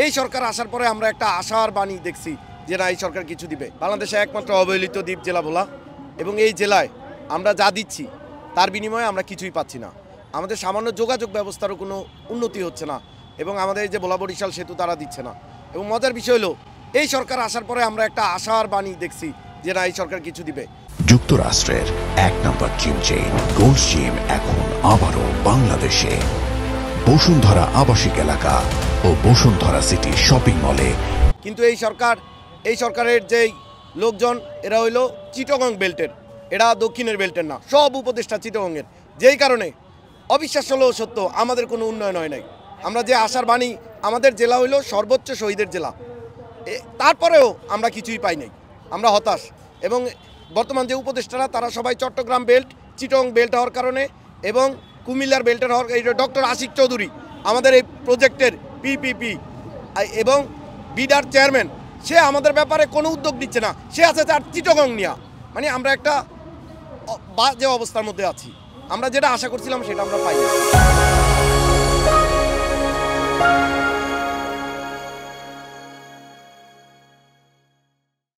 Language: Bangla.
এই সরকার আসার পরে আমরা একটা আশার বাণী দেখছি যে না এই সরকার কিছু দিবে। বাংলাদেশে একমাত্র অবহেলিত দ্বীপ জেলা ভোলা, এবং এই জেলায় আমরা যা দিচ্ছি তার বিনিময়ে আমরা কিছুই পাচ্ছি না। আমাদের সামান্য যোগাযোগ ব্যবস্থারও কোনো উন্নতি হচ্ছে না, এবং আমাদের এই যে ভোলা বরিশাল সেতু তারা দিচ্ছে না। এবং মজার বিষয় হলো এই সরকার আসার পরে আমরা একটা আশার বাণী দেখছি যে না এই সরকার কিছু দিবে। যুক্তরাষ্ট্রের ১ নম্বর জিম চেইন গোল্ড জিম এখন আবারও বাংলাদেশে বসুন্ধরা আবাসিক এলাকা ও বসুন্ধরা সিটি শপিং মলে। কিন্তু এই সরকারের যেই লোকজন এরা হইল চিটাগং বেল্টের, এরা দক্ষিণের বেল্টের না, সব উপদেষ্টা চিটাগংয়ের। যেই কারণে অবিশ্বাস হলেও সত্য আমাদের কোনো উন্নয়ন হয় নাই। আমরা যে আশার বাণী, আমাদের জেলা হইল সর্বোচ্চ শহীদের জেলা, তারপরেও আমরা কিছুই পাই নাই। আমরা হতাশ। এবং বর্তমান যে উপদেষ্টারা তারা সবাই চট্টগ্রাম বেল্ট, চিটাগং বেল্ট হওয়ার কারণে এবং কুমিল্লার বেল্টের হওয়ার এই ডক্টর আশিক চৌধুরী আমাদের এই প্রজেক্টের পিপিপি এবং বিডার চেয়ারম্যান, সে আমাদের ব্যাপারে কোনো উদ্যোগ নিচ্ছে না। সে আছে তার চিটাগং নিয়া। মানে আমরা একটা বাজে অবস্থার মধ্যে আছি। আমরা যেটা আশা করছিলাম সেটা আমরা পাই না।